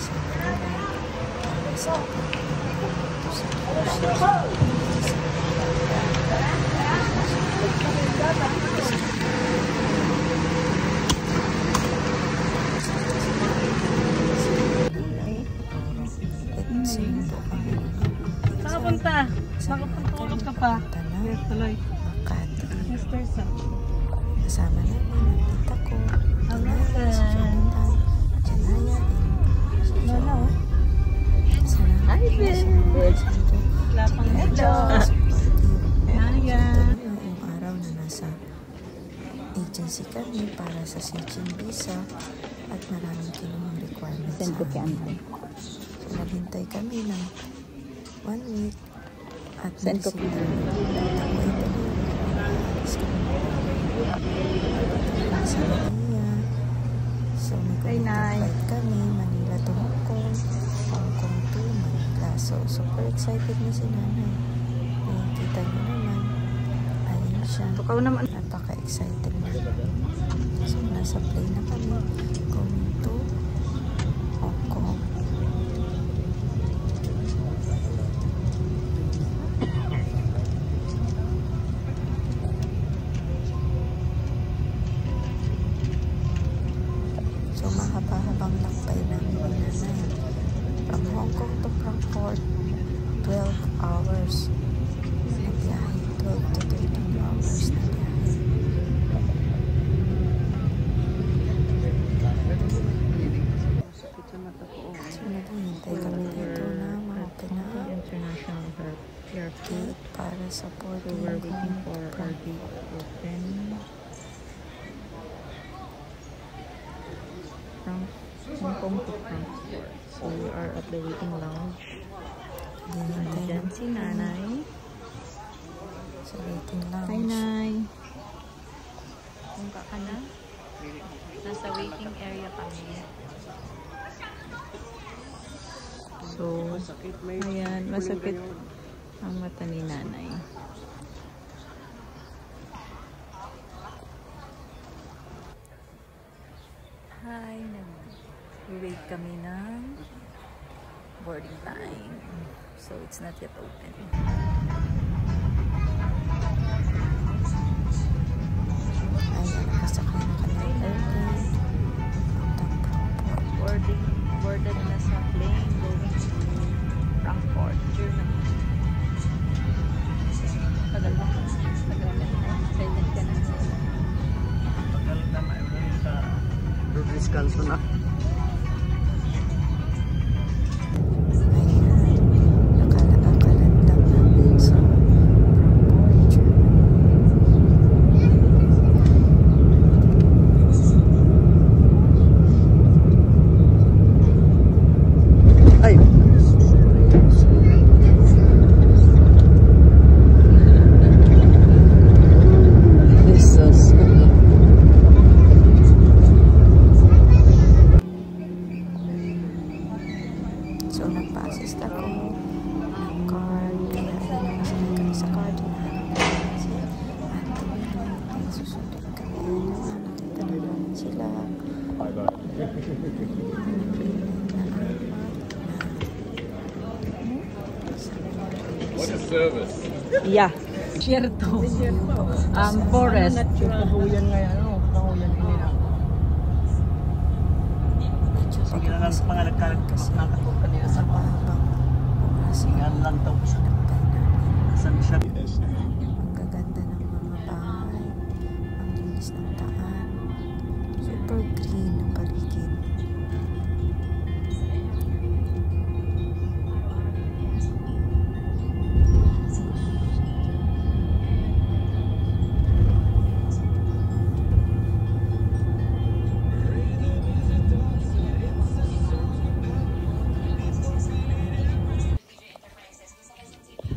sa Manila para sa punta. Makapagtulog ka pa. Yes, tuloy. Makati. Mr. Sam. Kasama namin ang tita ko. Alasan. Si Jonathan. Janaya din. Lala, oh. Hi, Ben. Lapang hello. Naya. Yung araw na nasa agency kami para sa searching visa at maraming kinuhang requirements sa amin. So, naghintay kami ng 1 week at send ko po. So may flight kami Manila to Hong Kong, Hong Kong to Manila. So super excited na si nanay. Kita niyo naman, ayun siya, napaka-excited na. So nasa plane na kami going to Hong Kong. So, mahaba-habang lakbay namin ni nanay. From Hong Kong to Frankfurt, 12 hours na biyahe. 12 to 13 hours na biyahe. So, naghihintay kami dito na ma-open na International Airport para sa boarding. So we're waiting for our gate to open. From Hong Kong to Frankfurt. So we are at the waiting lounge. Nandiyan si nanay. Sa waiting lounge. Hi, Nay. Mungka ka na? Nasa waiting area kami. So, ayan, masakit ang mata ni nanay. Hi, nag-wait kami ng boarding time. So, it's not yet open. Ayan, nakasakay na kami ng airplane. Boarded na sa plane going to Frankfurt, Germany. Tagal ba? Tagal ka na. Silent ka na. Tagal na mayroon sa descanso na. So, nagpa-assist ako ng card. Kaya, nakasakay kami sa card. Hinahanap namin si Ate Mila. Kaya susundin kami. Ayun naman, nakita na namin sila. What a service! Yeah. Cierto. Forest. Kahuyan nga yan, ano? Kahuyan din nila. Sige na lang sa mga nagkakaroon kanina sa singan lang daw sa saan siya. Ang gaganda ng mga bahay, ang linis ng daan, super green ang paligid.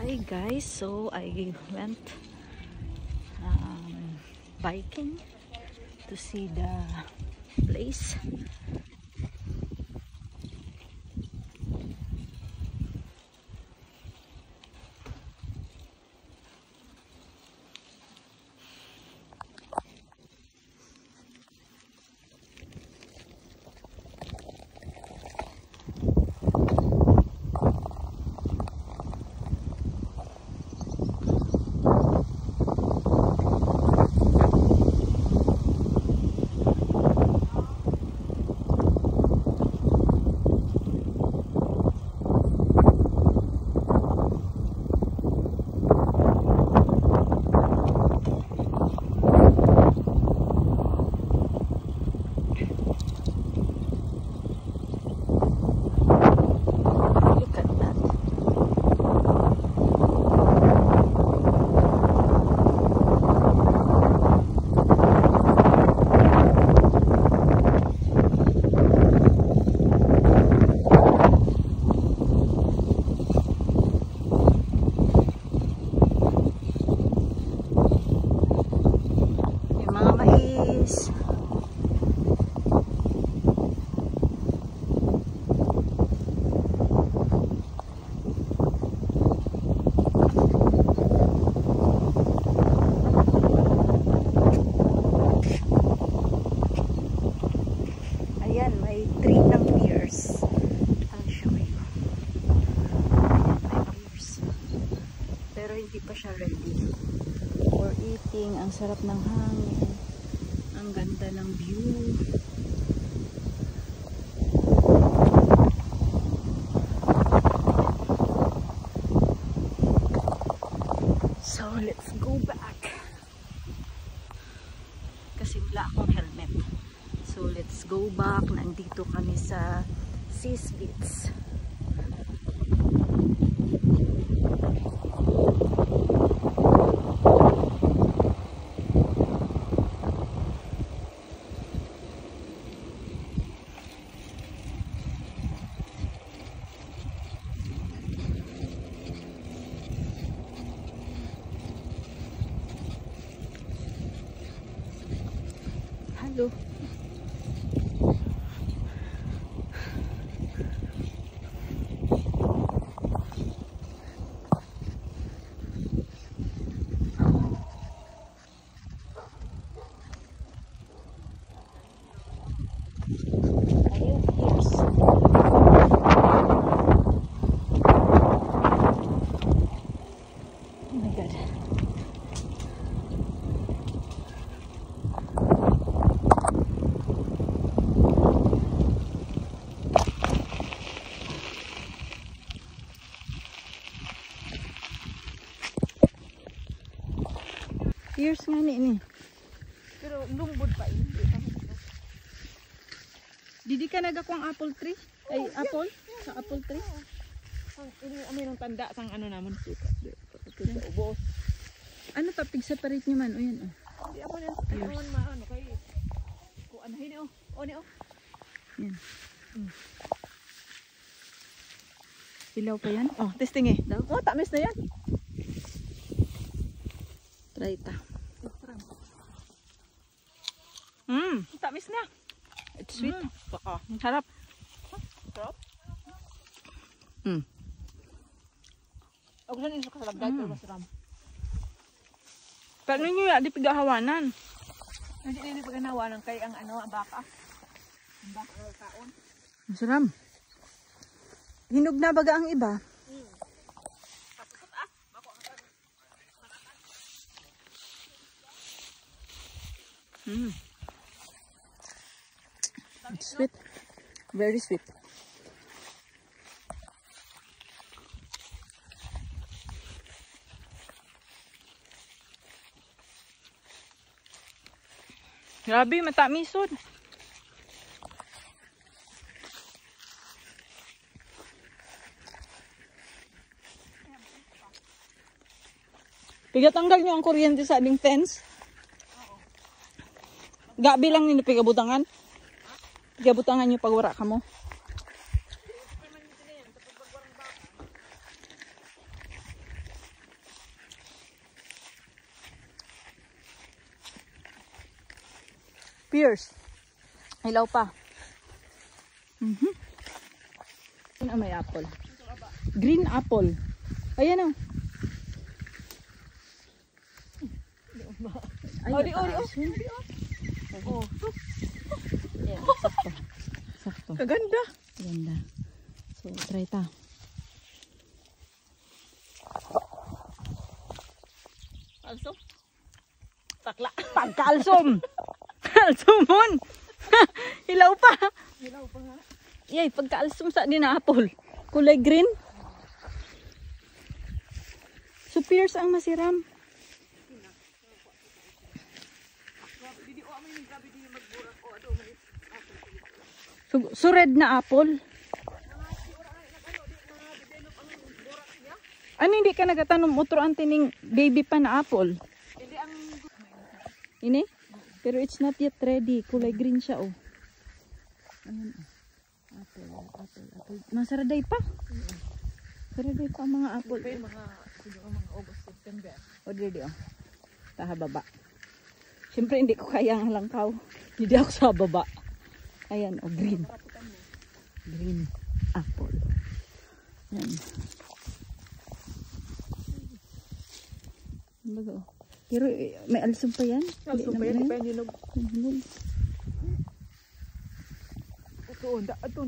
Hi guys, so I went biking to see the place. sarap ng hangin. Ang ganda ng view. So, let's go back. Kasi wala akong helmet. So, let's go back. Nandito kami sa Sis Beach. Hello. Years nga ni. Pero lungod pa ini. Didi ka nagakong apple tree? Ay, apple? Sa apple tree? Ini amoy ng tanda sang ano naman suka. Sa ubos. Ano pa pig-separate nyo man? O yan o. Hindi ako yan. Kailangan maano kay kung anahin o. O ni o. Yan. Ilaw pa yan? Oh, testing eh. Oh, tamis na yan. Try ta. Tamis na. It's sweet. Sarap. Sarap. Ako na nito kasalagday pero masarap. Pero ninyo ya, di pigahawanan. Hindi paganawanan kay ang ano, ang baka. Ang baka kaon. Masarap. Hinog na baga ang iba. It's sweet. Very sweet. Grabe, matamisod. Pigatanggal nyo ang kuryente sa ading fence. Gabi lang nino pigabutangan. Pigabutangan nyo pag wara ka mo. Pears. Hilaw pa. Ano may apple? Green apple. Ayan o. Ori. Oh. Ayan, sakto. Sakto. Kaganda. Kaganda. So, try ta. Alsom? Takla. Pagkalsom! Kalsumon! Hilaw pa! Hilaw pa nga. Yay, pagkalsom sa din na apple. Kulay green. So, pears ang masiram. So red na apple. Ano hindi ka nagatanom utro ang tining baby pa na apple? Ini? Pero it's not yet ready. Kulay green siya oh. Ayan oh. Apple. Masaraday pa. Saraday pa ang mga apple. Mga August, September. O dili oh. Taha baba. Siyempre hindi ko kaya ang halangkaw. Hindi ako sa baba. Ayan, oh, green. Green apple. Ayan. Bago. Pero may alsum pa yan. Alsum pa yan. Hinog.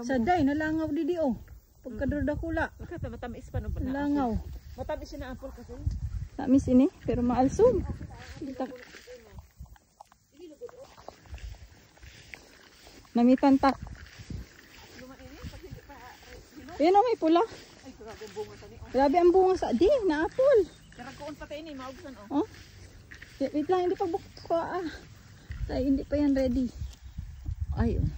Saday, nalangaw didi oh. Pagkadurda kula. Matamis pa no ba na? Langaw. Matamis na apple kasi. Tamis ini, pero maalsum. Namitan pa. Yan o, may pula. Grabe ang bunga sa di, na apple. Karagkoon pa tayo ni, maubusan o. Oh? Wait lang, hindi pa buka. Ay, hindi pa yan ready. Ay, oh.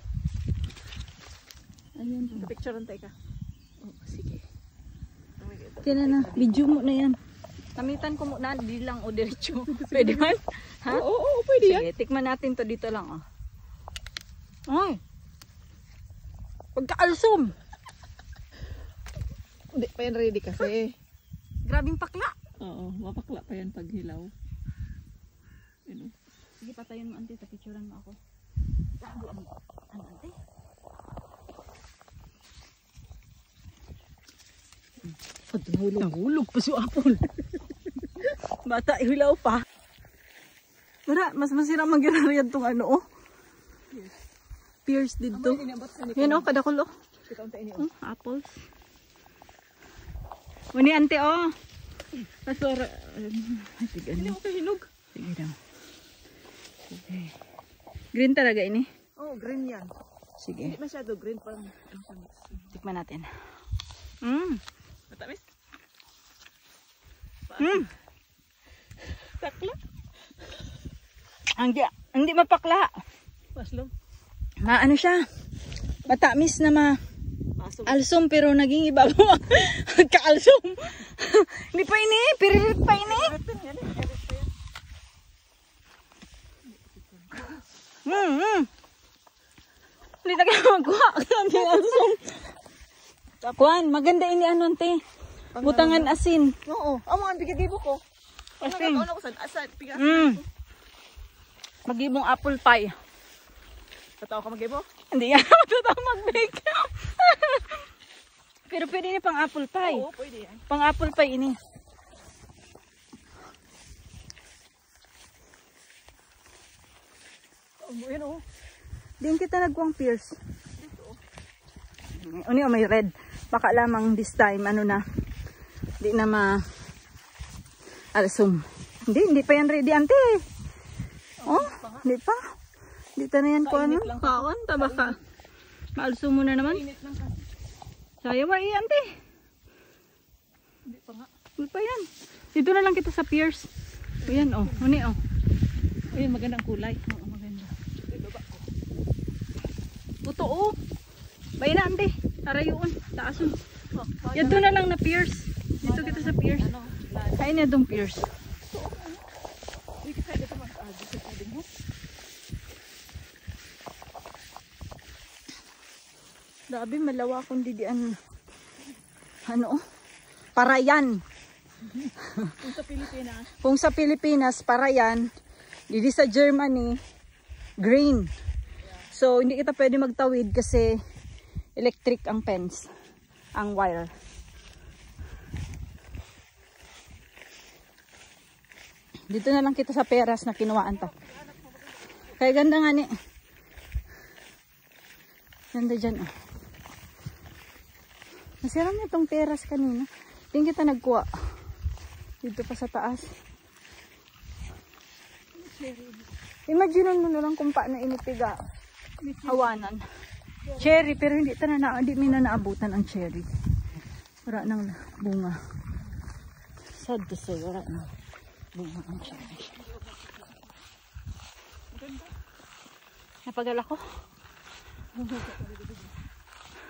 Ayan. Picturean tayo ka. Oh, sige. Kaya na, video mo na yan. Namitan ko muna, di lang o diretso. Pwede man? Ha? Oo, pwede yan. Sige, tikman natin to dito lang. Oh. Ay! Pagkaalsom! Hindi pa yan ready kasi. Grabing pakla. Oo, mapakla pa yan pag hilaw. Ano? Sige, patayin mo, ante. Tapicturan mo ako. Ano, ante? Nahulog pa si apple. Bata, hilaw pa. Mara, mas masira mag-irariad tong ano, oh. Pierce dito. Yan, oh, kadakol, oh. Apples. Muni, ante, oh. Pasora. Sige, Hindi mo kahinog. sige daw. Sige. Green talaga ini? Oh, green yan. Sige. Hindi masyado green, parang Tikman natin. matamis. Takla. Hindi mapakla. Maslom. Ano siya? Matamis na Maso. alsom pero naging iba mo. Kaalsom. Hindi pa ini, piririt pa ini. Hindi na kaya magkuha. Hindi alsom. Kuan, maganda ini ano ante. Butangan asin. Oo. Amo ang bigigibo ko. Asin. Ano ko san? Pigas. Magibong apple pie. Tatawa ka magibo? Hindi nga matutang mag-bake. Pero pwede ini pang apple pie. Oo, pwede yan. Pang apple pie ini. Yan oh. Din kita nagkuang pierce. Uni may red. Baka lamang this time ano na. Di na alsum. Hindi pa yan ready ante. Oh, hindi pa. Dito na yan ko ano. Kaon, tabaka. Maalsum mo na naman. Sayang ba ante? Hindi pa nga. Hindi pa yan. Dito na lang kita sa pierce. Ayan oh, uni oh. Ayun, magandang kulay. Oo, maganda. Buto oh. Bayan na ante. Tarayuon. Taason. Yan doon na lang na pierce. Dito kita sa pierce. Kain na doon pierce. Hindi ka pwede ka mag-agi sa pwede mo. Grabe, malawa kung didian. Ano? Parayan. Kung sa Pilipinas. Kung sa Pilipinas, parayan. Didi sa Germany, green. So, hindi kita pwede magtawid kasi electric ang fence. Ang wire. Dito na lang kita sa peras na kinuhaan ta. Kaya ganda nga ni. Ganda dyan oh. Nasiram niya itong teras kanina. Tingin kita nagkuha. Dito pa sa taas. Imagine mo na lang kung paano inipiga. Hawanan. Cherry, pero hindi mi na naabutan ang cherry. Wala nang bunga. Sad to say, wala nang bunga ang cherry. Napagal ako.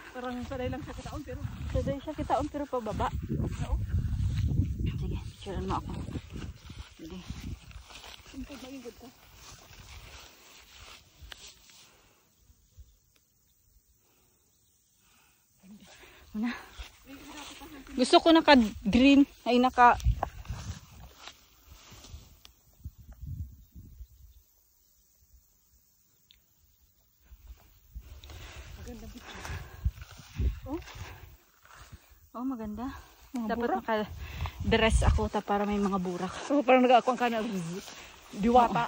Parang sanay lang siya kitaon pero. Sanay siya kitaon pero pababa. Sige, picturean mo ako. Sige. Simpod magigod ka. Una. Gusto ko naka-green ay naka Oh, maganda. Dapat naka-dress ako para may mga burak. So parang nag-akuan ka na diwata.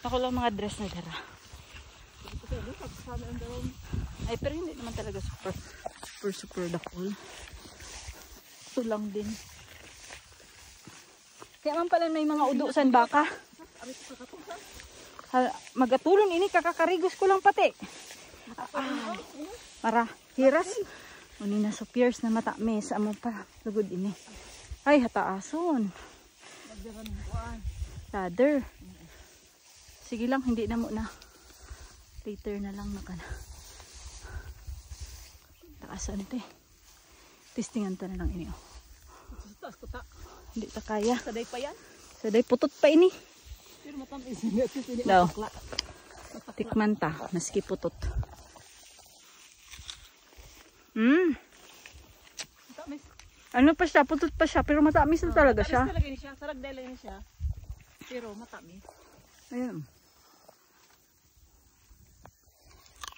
Ako lang mga dress na dara. Ay, pero hindi naman talaga super dakol. Ito lang din. Kaya man pala may mga udusan baka. Magatulon ini kakakarigos ko lang pati. Para hiras. Uni na so pierce na matamis. Amo pa lugod ini. Ay hataason. Ladder. Sige lang, hindi na muna. Later na lang nakana. Taasan te. Testingan ta na lang ini. Hindi ta kaya. Saday pa yan. Saday putot pa ini. Pero matamis. Hindi Daw. Tikman ta, maski putot. Matamis. Ano pa siya, putot pa siya, pero matamis na talaga siya. Matamis talaga ni siya. Saragday lang ni siya. Pero matamis. Ayan.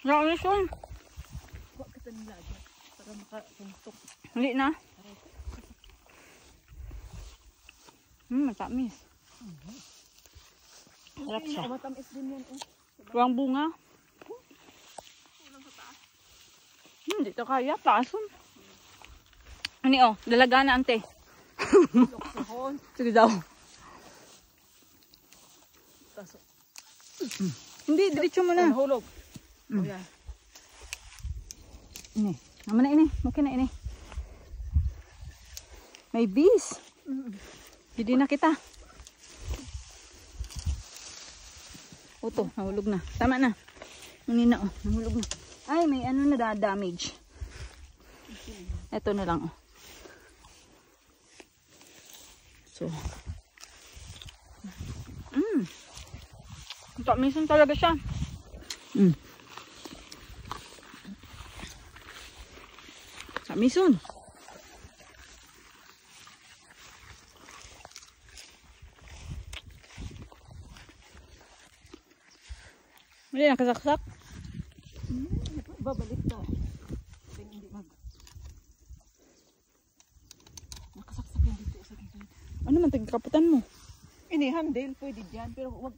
Matamis yun. Huwag kita nila agad. Para makatuntok. Hindi na. Matamis. Sarap siya. Matamis din yan. Ruang bunga. Hindi to kaya. Taason. Ano dalaga na ante. Sige daw. Hindi, diretso mo na. Hulog. Kuya. Ini. Naman na ini. Okay na ini. May bees. Hindi na kita. Oto, nahulog na. Tama na. Hindi na nahulog na. Ay, may ano na damage. Ito na lang So. Tamisan talaga siya. Tamisan. Hindi nakasaksak. Babalik daw. Hindi mag... Nakasaksak yan dito sa gilid. Ano man, tagkaputan mo? Ini handle, pwede dyan. Pero wag